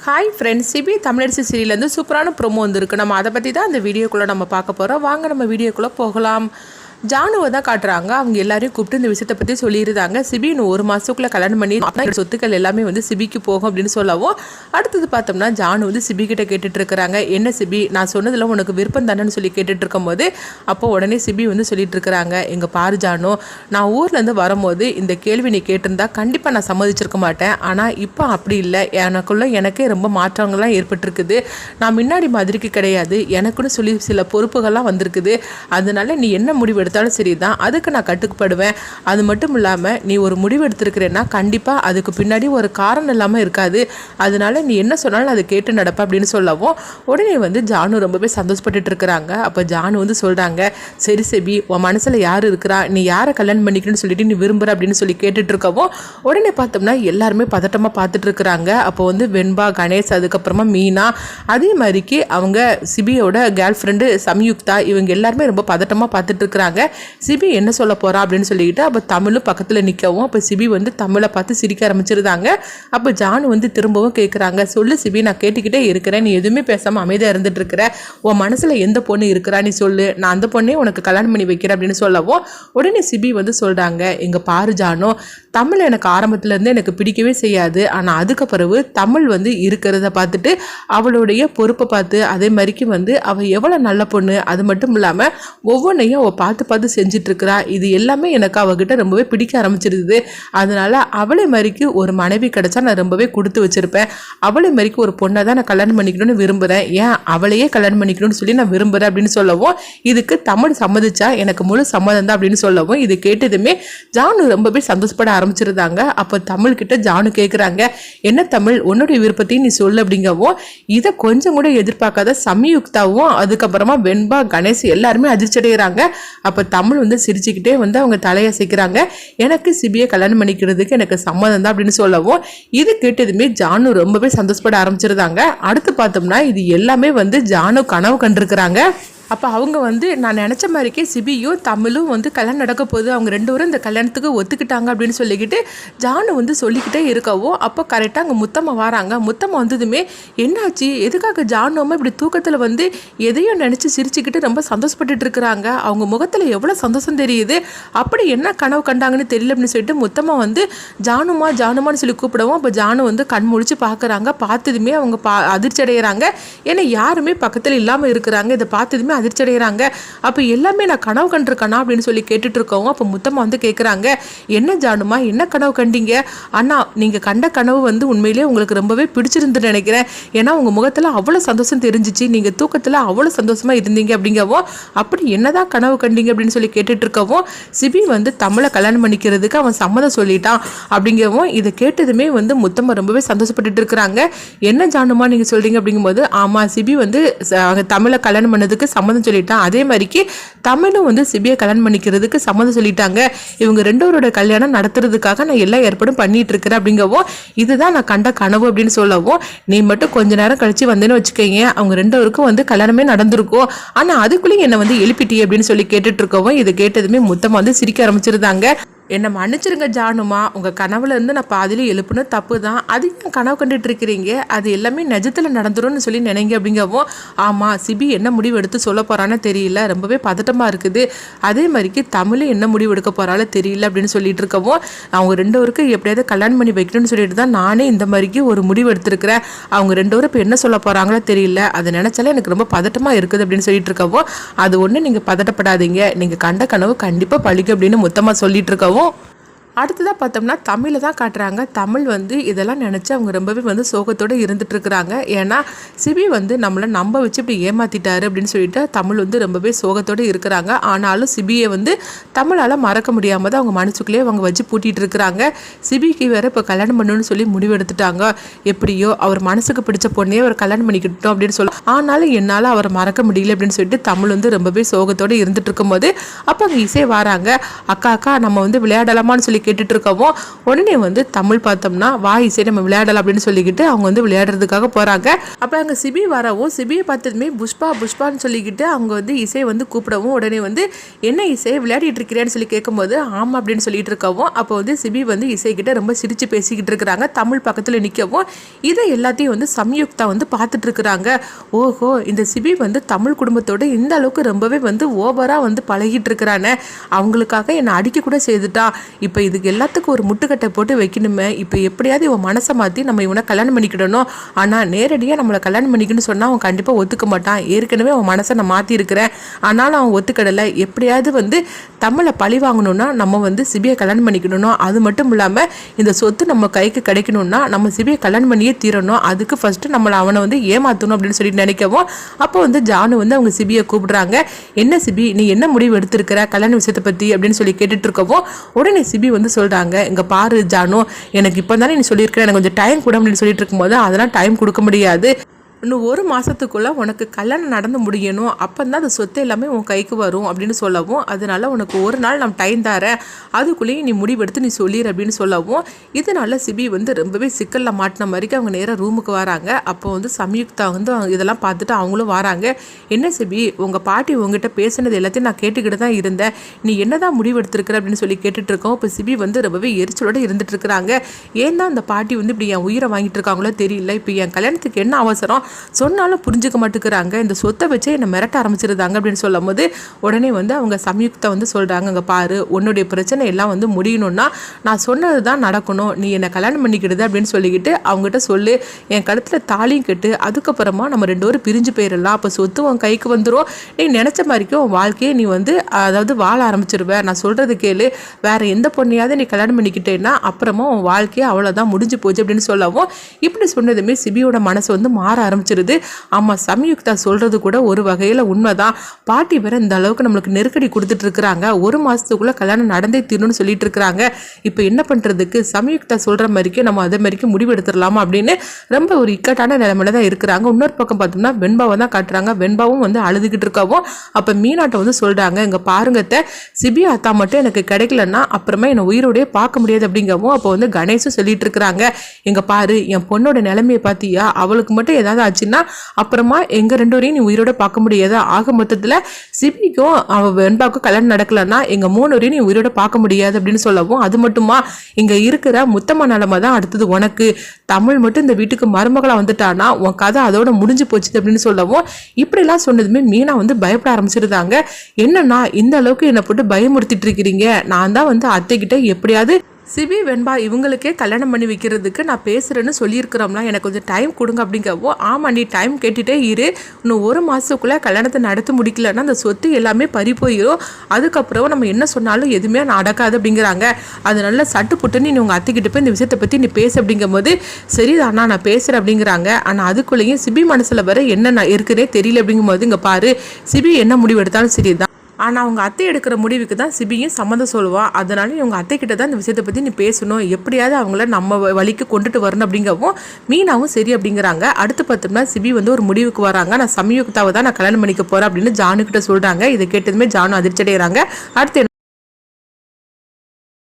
Hi friends, CP Tamilarasi சீரியல்லேருந்து சூப்பரான promo வந்திருக்கு. நம்ம அதை பற்றி தான் இந்த வீடியோக்குள்ளே நம்ம பார்க்க போகிறோம். வாங்க நம்ம வீடியோக்குள்ளே போகலாம். ஜானுவை தான் காட்டுறாங்க. அவங்க எல்லாரையும் கூப்பிட்டு இந்த விஷயத்தை பற்றி சொல்லியிருந்தாங்க. சிபி இன்னும் 1 மாதத்துக்குள்ளே கல்யாணம் பண்ணி சொத்துக்கள் எல்லாமே வந்து சிபிக்கு போகும் அப்படின்னு சொல்லவும், அடுத்தது பார்த்தோம்னா ஜானு வந்து சிபி கிட்ட கேட்டுட்டு இருக்கிறாங்க. என்ன சிபி, நான் சொன்னதில் உனக்கு விருப்பம் தானேன்னு சொல்லி கேட்டுட்டு இருக்கும்போது, அப்போ உடனே சிபி வந்து சொல்லிட்டு இருக்கிறாங்க, எங்கள் பாரு ஜானு, நான் ஊர்லேருந்து வரும்போது இந்த கேள்வி நீ கேட்டிருந்தா கண்டிப்பாக நான் சம்மதிச்சிருக்க மாட்டேன். ஆனால் இப்போ அப்படி இல்லை, எனக்கே ரொம்ப மாற்றங்கள்லாம் ஏற்பட்டிருக்குது. நான் முன்னாடி மாதிரிக்கு கிடையாது, எனக்குன்னு சொல்லி சில பொறுப்புகள்லாம் வந்திருக்குது. அதனால நீ என்ன முடிவு எடுத்தாலும் சரி தான், அதுக்கு நான் கட்டுப்படுவேன். அது மட்டும் இல்லாமல் நீ ஒரு முடிவு எடுத்திருக்கிறேன்னா கண்டிப்பாக அதுக்கு பின்னாடி ஒரு காரணம் இல்லாமல் இருக்காது. அதனால நீ என்ன சொன்னாலும் அதை கேட்டு நடப்ப அப்படின்னு சொல்லவும், உடனே வந்து ஜானு ரொம்பவே சந்தோஷப்பட்டுட்டு இருக்கிறாங்க. அப்போ ஜானு வந்து சொல்கிறாங்க, சரி சிபி, உன் மனசில் யார் இருக்கிறா, நீ யாரை கல்யாணம் பண்ணிக்கணும்னு சொல்லிட்டு நீ விரும்புகிற அப்படின்னு சொல்லி கேட்டுட்டு இருக்கவும், உடனே பார்த்தோம்னா எல்லாருமே பதட்டமாக பார்த்துட்டு இருக்கிறாங்க. அப்போ வந்து வெண்பா, கணேஷ், அதுக்கப்புறமா மீனா, அதே மாதிரிக்கு அவங்க சிபியோட கேர்ள் ஃப்ரெண்டு சம்யுக்தா, இவங்க எல்லாருமே ரொம்ப பதட்டமாக பார்த்துட்டு இருக்கிறாங்க. சிபி என்ன சொல்ல போறா அப்படின்னு சொல்லிட்டு அப்போ தமிழும் பக்கத்தில் நிற்கவும், அப்போ சிபி வந்து தமிழை பார்த்து சிரிக்க ஆரம்பிச்சிருந்தாங்க. அப்போ ஜானு வந்து திரும்பவும் கேட்குறாங்க, சொல்லு சிபி, நான் கேட்டுக்கிட்டே இருக்கிறேன், நீ எதுவுமே பேசாமல் அமைதியாக இருந்துட்டு இருக்கிற, உன் மனசில் எந்த பொண்ணு இருக்கிறா நீ சொல்லு, நான் அந்த பொண்ணே உனக்கு கல்யாணம் பண்ணி வைக்கிறேன் அப்படின்னு சொல்லவும், உடனே சிபி வந்து சொல்கிறாங்க, எங்கள் பாரு ஜானு, தமிழ் எனக்கு ஆரம்பத்துலேருந்து எனக்கு பிடிக்கவே செய்யாது. ஆனால் அதுக்கு பிறகு தமிழ் வந்து இருக்கிறத பார்த்துட்டு அவளுடைய பொறுப்பை பார்த்து, அதே மாதிரிக்கு வந்து அவள் எவ்வளோ நல்ல பொண்ணு, அது மட்டும் இல்லாமல் ஒவ்வொன்றையும் அவள் பார்த்து செஞ்சிட்ருக்கிறா, இது எல்லாமே எனக்கு அவகிட்ட ரொம்பவே பிடிக்க ஆரம்பிச்சிருக்குது. அதனால அவளை மாதிரிக்கு ஒரு மனைவி கிடைச்சா நான் ரொம்பவே கொடுத்து வச்சிருப்பேன். அவளை மாதிரிக்கு ஒரு பொண்ணை தான் நான் கல்யாணம் பண்ணிக்கணும்னு விரும்புகிறேன், ஏன் அவளையே கல்யாணம் பண்ணிக்கணும்னு சொல்லி நான் விரும்புகிறேன் அப்படின்னு சொல்லவும், இதுக்கு தமிழ் சம்மதிச்சா எனக்கு முழு சம்மதம் தான் அப்படின்னு சொல்லவும், இது கேட்டதுமே ஜானு ரொம்பவே சந்தோஷப்பட ஆரம்பிச்சிருந்தாங்க. அப்போ தமிழ் கிட்ட ஜானு கேட்குறாங்க, என்ன தமிழ், உன்னுடைய விருப்பத்தையும் நீ சொல்லு அப்படிங்கவும், இதை கொஞ்சம் கூட எதிர்பார்க்காத சம்யுக்தாவும் அதுக்கப்புறமா வெண்பா, கணேஷ் எல்லாருமே அதிர்ச்சி அடைகிறாங்க. அப்போ தமிழ் வந்து சிரிச்சுக்கிட்டே வந்து அவங்க தலையசைக்கிறாங்க, எனக்கு சிபியை கல்யாணம் பண்ணிக்கிறதுக்கு எனக்கு சம்மதம் தான் அப்படின்னு சொல்லவும், இது கேட்டதுமே ஜானு ரொம்பவே சந்தோஷப்பட ஆரம்பிச்சிருந்தாங்க. அடுத்து பார்த்தோம்னா இது எல்லாமே வந்து ஜானு கனவு கண்டிருக்கிறாங்க. அப்போ அவங்க வந்து நான் நினச்ச மாதிரிக்கே சிபியும் தமிழும் வந்து கல்யாணம் நடக்க போகுது, அவங்க 2 பேரும் இந்த கல்யாணத்துக்கு ஒத்துக்கிட்டாங்க அப்படின்னு சொல்லிக்கிட்டு ஜானு வந்து சொல்லிக்கிட்டே இருக்கவோ, அப்போ கரெக்டாக அங்கே முத்தம்மா வராங்க. முத்தம்மா வந்ததுமே என்னாச்சு, எதுக்காக ஜானுமா இப்படி தூக்கத்தில் வந்து எதையும் நினச்சி சிரிச்சுக்கிட்டு ரொம்ப சந்தோஷப்பட்டுட்டு இருக்கிறாங்க, அவங்க முகத்தில் எவ்வளோ சந்தோஷம் தெரியுது, அப்படி என்ன கனவு கண்டாங்கன்னு தெரியல அப்படின்னு சொல்லிட்டு முத்தம்மா வந்து ஜானுமான்னு சொல்லி கூப்பிடவும், அப்போ ஜானு வந்து கண் முழிச்சு பார்க்குறாங்க. பார்த்ததுமே அவங்க அதிர்ச்சி அடைகிறாங்க, ஏன்னா யாருமே பக்கத்தில் இல்லாமல் இருக்கிறாங்க. இதை பார்த்ததுமே அதிர்ச்சி அடைகிறாங்க. அப்போ எல்லாமே நான் கனவு கண்டிருக்கேனா அப்படின்னு சொல்லி கேட்டுட்டு இருக்கோம். அப்போ முத்தம்மா வந்து கேட்குறாங்க, என்ன ஜானுமா, என்ன கனவு கண்டீங்க, அண்ணா நீங்கள் கண்ட கனவு வந்து உண்மையிலேயே உங்களுக்கு ரொம்பவே பிடிச்சிருந்துன்னு நினைக்கிறேன், ஏன்னா உங்கள் முகத்தில் அவ்வளோ சந்தோஷம் தெரிஞ்சிச்சு, நீங்கள் தூக்கத்தில் அவ்வளோ சந்தோஷமாக இருந்தீங்க அப்படிங்கவும், அப்படி என்னதான் கனவு கண்டீங்க அப்படின்னு சொல்லி கேட்டுட்டு இருக்கவும், சிபி வந்து தமிழை கல்யாணம் பண்ணிக்கிறதுக்கு அவன் சம்மதம் சொல்லிட்டான் அப்படிங்கவும், இதை கேட்டதுமே வந்து முத்தம்மா ரொம்பவே சந்தோஷப்பட்டுட்டு இருக்கிறாங்க. என்ன ஜானுமா நீங்கள் சொல்கிறீங்க அப்படிங்கும்போது, ஆமாம் சிபி வந்து தமிழை கல்யாணம் பண்ணதுக்கு சம்மதம் சொல்லிட்டான், அதே மாதிரிக்கு தமிழும் வந்து சிபியை கல்யாணம் பண்ணிக்கிறதுக்கு சம்மதம் சொல்லிட்டாங்க, இவங்க 2 பேரோட கல்யாணம் நடத்துறதுக்காக நான் எல்லா ஏற்பாடும் பண்ணிட்டு இருக்கிறேன் அப்படிங்கவும், இதுதான் நான் கண்ட கனவு அப்படின்னு சொல்லவும், நீ மட்டும் கொஞ்ச நேரம் கழிச்சு வந்தேன்னு வச்சுக்கோங்க, அவங்க 2 பேருக்கும் வந்து கல்யாணமே நடந்திருக்கும், ஆனால் அதுக்குள்ளேயும் என்னை வந்து எழுப்பிட்டி அப்படின்னு சொல்லி கேட்டுட்டு இருக்கவும், இதை கேட்டதுமே முத்தமாக வந்து சிரிக்க ஆரம்பிச்சிருந்தாங்க. என்னை மன்னிச்சிருங்க ஜானுமா, உங்கள் கனவுல இருந்து நான் பாதியில் எழுப்புனது தப்பு தான், அது ஏன் கனவு கண்டுட்டு இருக்கிறீங்க, அது எல்லாமே நிஜத்தில் நடந்துரும்னு சொல்லி நினைங்க அப்படிங்கவும், ஆமாம் சிபி என்ன முடிவு எடுத்து சொல்ல போகிறான்னு தெரியல, ரொம்பவே பதட்டமாக இருக்குது, அதே மாதிரிக்கு தமிழ் என்ன முடிவு எடுக்க போகிறாலும் தெரியல அப்படின்னு சொல்லிட்டு இருக்கவும், அவங்க 2 பேருக்கு எப்படியாவது கல்யாணம் பண்ணி வைக்கணும்னு சொல்லிட்டு தான் நானே இந்த மாதிரிக்கு ஒரு முடிவு எடுத்திருக்கிறேன், அவங்க 2 பேரும் இப்போ என்ன சொல்ல போகிறாங்களோ தெரியல, அதை நினச்சாலே எனக்கு ரொம்ப பதட்டமாக இருக்குது அப்படின்னு சொல்லிட்டு இருக்கவும், அது ஒன்று நீங்கள் பதட்டப்படாதீங்க, நீங்கள் கண்ட கனவு கண்டிப்பாக பழிக்கும் அப்படின்னு மொத்தமாக சொல்லிட்டு இருக்கவும், அடுத்ததாக பார்த்தோம்னா தமிழை தான் காட்டுறாங்க. தமிழ் வந்து இதெல்லாம் நினச்சி அவங்க ரொம்பவே வந்து சோகத்தோடு இருந்துகிட்ருக்குறாங்க. ஏன்னா சிபி வந்து நம்மளை நம்ப வச்சு இப்படி ஏமாற்றிட்டாரு அப்படின்னு சொல்லிட்டு தமிழ் வந்து ரொம்பவே சோகத்தோடு இருக்கிறாங்க. ஆனாலும் சிபியை வந்து தமிழால் மறக்க முடியாமல் தான் அவங்க மனசுக்குள்ளேயே அவங்க வச்சு பூட்டிகிட்டு இருக்கிறாங்க. சிபிக்கு வேறு இப்போ கல்யாணம் பண்ணணும்னு சொல்லி முடிவு எடுத்துட்டாங்க. எப்படியோ அவர் மனசுக்கு பிடிச்ச பொண்ணையே அவர் கல்யாணம் பண்ணிக்கிட்டோம் அப்படின்னு சொல்லி, ஆனாலும் என்னால் அவரை மறக்க முடியல அப்படின்னு சொல்லிட்டு தமிழ் வந்து ரொம்பவே சோகத்தோடு இருந்துட்டு இருக்கும்போது அப்போ அங்கே இசை வராங்க. அக்கா நம்ம வந்து விளையாடலாமான்னு சொல்லி கேட்டுட்டு இருக்கவும் உடனே வந்து தமிழ் பார்த்தோம்னா வா இசை நம்ம விளையாடலாம் அப்படின்னு சொல்லிக்கிட்டு அவங்க வந்து விளையாடுறதுக்காக போகிறாங்க. அப்போ அங்கே சிபி வரவும் சிபியை பார்த்ததுமே புஷ்பா புஷ்பான்னு சொல்லிக்கிட்டு அவங்க வந்து இசை வந்து கூப்பிடவும் உடனே வந்து என்ன இசை விளையாடிட்டு இருக்கிறேன்னு சொல்லி கேட்கும்போது ஆமாம் அப்படின்னு சொல்லிட்டு இருக்கவும் அப்போ வந்து சிபி வந்து இசைக்கிட்ட ரொம்ப சிரித்து பேசிக்கிட்டு இருக்கிறாங்க. தமிழ் பக்கத்தில் நிற்கவும் இதை எல்லாத்தையும் வந்து சம்யுக்தா வந்து பார்த்துட்டு இருக்கிறாங்க. ஓஹோ இந்த சிபி வந்து தமிழ் குடும்பத்தோட இந்த அளவுக்கு ரொம்பவே வந்து ஓவராக வந்து பழகிட்டு இருக்கிறானே, அவங்களுக்காக என்னை அடிக்க கூட செய்துட்டா. இப்போ இதுக்கு எல்லாத்துக்கும் ஒரு முட்டுக்கட்டை போட்டு வைக்கணுமே. இப்போ எப்படியாவது இவன் மனசை மாற்றி நம்ம இவனை கல்யாணம் பண்ணிக்கிடணும். ஆனால் நேரடியாக நம்மளை கல்யாணம் பண்ணிக்கணும்னு சொன்னால் அவன் கண்டிப்பாக ஒத்துக்க மாட்டான். ஏற்கனவே அவன் மனசை நான் மாற்றி இருக்கிறேன், ஆனாலும் அவன் ஒத்துக்கிடலை. எப்படியாவது வந்து தமிழை பழி வாங்கணும்னா நம்ம வந்து சிபியை கல்யாணம் பண்ணிக்கணும். அது மட்டும் இல்லாமல் இந்த சொத்து நம்ம கைக்கு கிடைக்கணும்னா நம்ம சிபியை கல்யாணம் பண்ணியே தீரணும். அதுக்கு ஃபர்ஸ்ட் நம்மளை அவனை வந்து ஏமாற்றணும் அப்படின்னு சொல்லிட்டு நினைக்கவும் அப்போ வந்து ஜானு வந்து அவங்க சிபியை கூப்பிடுறாங்க. என்ன சிபி நீ என்ன முடிவு எடுத்திருக்கிற கல்யாண விஷயத்தை பற்றி அப்படின்னு சொல்லி கேட்டுட்டு இருக்கவும் உடனே சிபி வந்து சொல்கிறாங்க, இங்கே பாரு ஜானு, எனக்கு இப்போ தானே நீ சொல்லியிருக்கிற, எனக்கு கொஞ்சம் டைம் கூட அப்படின்னு சொல்லிட்டு இருக்கும்போது அதெல்லாம் டைம் கொடுக்க முடியாது. இன்னும் 1 மாதத்துக்குள்ளே உனக்கு கல்யாணம் நடந்து முடியணும், அப்போ தான் அந்த சொத்து எல்லாமே உன் கைக்கு வரும் அப்படின்னு சொல்லவும் அதனால் உனக்கு 1 நாள் நான் டைம் தரேன், அதுக்குள்ளேயும் நீ முடிவெடுத்து நீ சொல்லிடு அப்படின்னு சொல்லவும் இதனால் சிபி வந்து ரொம்பவே சிக்கலில் மாட்டின மாதிரிக்கு அவங்க நேராக ரூமுக்கு வராங்க. அப்போ வந்து சம்யுக்தா வந்து இதெல்லாம் பார்த்துட்டு அவங்களும் வராங்க. என்ன சிபி உங்கள் பாட்டி உங்ககிட்ட பேசுனது எல்லாத்தையும் நான் கேட்டுக்கிட்டு தான் இருந்தேன், நீ என்ன தான் முடிவெடுத்திருக்கிற அப்படின்னு சொல்லி கேட்டுட்டு இருக்கோம். இப்போ சிபி வந்து ரொம்பவே எரிச்சலோடு இருந்துட்டு இருக்கிறாங்க. ஏன் தான் அந்த பாட்டி வந்து இப்படி என் உயிரை வாங்கிட்டு இருக்காங்களோ தெரியல, இப்போ என் கல்யாணத்துக்கு என்ன அவசரம் சொன்னாலும் புரிஞ்சுக்க மாட்டேங்கிறாங்க, இந்த சொத்தை வச்சு என்னை மிரட்ட ஆரம்பிச்சிருந்தாங்க அப்படின்னு சொல்லும் போது உடனே வந்து அவங்க சம்யுக்தா வந்து சொல்கிறாங்க, அங்கே பாரு உன்னுடைய பிரச்சனை எல்லாம் வந்து முடியணும்னா நான் சொன்னது தான் நடக்கணும், நீ என்னை கல்யாணம் பண்ணிக்கிடுது அப்படின்னு சொல்லிக்கிட்டு அவங்ககிட்ட சொல்லு, என் கழுத்தில் தாலியும் கட்டு, அதுக்கப்புறமா நம்ம 2 பேரும் பிரிஞ்சு போயிடலாம், அப்போ சொத்து உன் கைக்கு வந்துடும், நீ நினச்ச மாதிரிக்கும் உன் வாழ்க்கையை நீ வந்து அதாவது வாழ ஆரம்பிச்சிருவேன், நான் சொல்கிறது கேளு, வேற எந்த பொண்ணையாவது நீ கல்யாணம் பண்ணிக்கிட்டேன்னா அப்புறமா உன் வாழ்க்கையை அவ்வளோதான் முடிஞ்சு போச்சு அப்படின்னு சொல்லவும் இப்படி சொன்னதுமே சிபியோட மனசு வந்து மாற ஆரம்பிச்சிருது. ஆமா சம்யுக்தா சொல்றது கூட ஒரு வகையில உண்மைதான், பாட்டி வேற இந்த அளவுக்கு நம்மளுக்கு நெருக்கடி கொடுத்துட்டு இருக்கிறாங்க, 1 மாசத்துக்குள்ள கல்யாணம் நடந்தே தீரணும்னு சொல்லிட்டு இருக்கிறாங்க, இப்போ என்ன பண்றதுக்கு சம்யுக்தா சொல்ற மாதிரிக்கு நம்ம அதே மாதிரிக்கு முடிவு எடுத்துடலாமா அப்படின்னு ரொம்ப ஒரு இக்கட்டான நிலைமையில தான் இருக்கிறாங்க. இன்னொரு பக்கம் பார்த்தோம்னா வெண்பாவை தான் காட்டுறாங்க. வெண்பாவும் வந்து அழுதுகிட்டு இருக்கவும் அப்ப மீனாட்ட வந்து சொல்றாங்க, இங்க பாருங்கத்த சிபி அத்தா மட்டும் எனக்கு கிடைக்கலன்னா அப்புறமா என்னை உயிரோடய பார்க்க முடியாது அப்படிங்கவும் அப்போ வந்து கணேஷும் சொல்லிட்டு இருக்கிறாங்க, எங்க பாரு என் பொண்ணோட நிலைமையை பார்த்தியா, அவளுக்கு மட்டும் ஏதாவது ஆச்சுன்னா அப்புறமா எங்க 2 பேரையும் நீ உயிரோட பார்க்க முடியாது, ஆக மொத்தத்துல சிபிக்கும் அவ வெண்பாவுக்கும் கல்யாணம் நடக்கலன்னா எங்க 3 பேரையும் நீ உயிரோட பார்க்க முடியாது அப்படின்னு சொல்லவும் அது மட்டுமா இங்க இருக்கிற முத்தம்மா நிலைமை தான் அடுத்தது உனக்கு, தமிழ் மட்டும் இந்த வீட்டுக்கு மருமகளா வந்துட்டானா உன் கதை அதோட முடிஞ்சு போச்சு அப்படின்னு சொல்லவும் இப்படிலாம் சொன்னதுமே மீனா வந்து பயப்பட ஆரம்பிச்சிருந்தாங்க. என்னன்னா இந்த அளவுக்கு என்னை போட்டு பயமுறுத்திட்டு இருக்கிறீங்க, நான் தான் வந்து அத்தை கிட்ட எப்படியாவது சிபி வெண்பா இவங்களுக்கே கல்யாணம் பண்ணி வைக்கிறதுக்கு நான் பேசுகிறேன்னு சொல்லியிருக்கிறோம்னா எனக்கு கொஞ்சம் டைம் கொடுங்க அப்படிங்கவோ ஆமாம் நீ டைம் கேட்டுகிட்டே இரு, இன்னும் 1 மாதத்துக்குள்ளே கல்யாணத்தை நடத்த முடிக்கலன்னா அந்த சொத்து எல்லாமே பறி போயிடும், அதுக்கப்புறம் நம்ம என்ன சொன்னாலும் எதுவுமே நடக்காது அப்படிங்கிறாங்க. அதனால சட்டு புட்டுன்னு நீ உங்கள் அத்தைக்கிட்ட போய் இந்த விஷயத்தை பற்றி நீ பேசு அப்படிங்கும் போது சரிதாண்ணா நான் பேசுகிறேன் அப்படிங்கிறாங்க. ஆனால் அதுக்குள்ளேயும் சிபி மனசில் வர என்ன இருக்குன்னே தெரியல அப்படிங்கும்போது இங்கே பாரு சிபி என்ன முடிவு எடுத்தாலும் சரிதான், ஆனால் அவங்க அத்தை எடுக்கிற முடிவுக்கு தான் சிபியும் சம்மந்தம் சொல்லுவாள், அதனால இவங்க அத்தை கிட்ட தான் இந்த விஷயத்தை பற்றி நீ பேசணும், எப்படியாவது அவங்கள நம்ம வழிக்கு கொண்டுட்டு வரணும் அப்படிங்கவும் மீனாவும் சரி அப்படிங்கிறாங்க. அடுத்து பார்த்தோம்னா சிபி வந்து ஒரு முடிவுக்கு வராங்க, நான் சம்யுக்தாவை தான் நான் கல்யாணம் பண்ணிக்க போகிறேன் அப்படின்னு ஜானு கிட்ட சொல்கிறாங்க. இதை கேட்டதுமே ஜானு அதிர்ச்சி அடைகிறாங்க. அடுத்து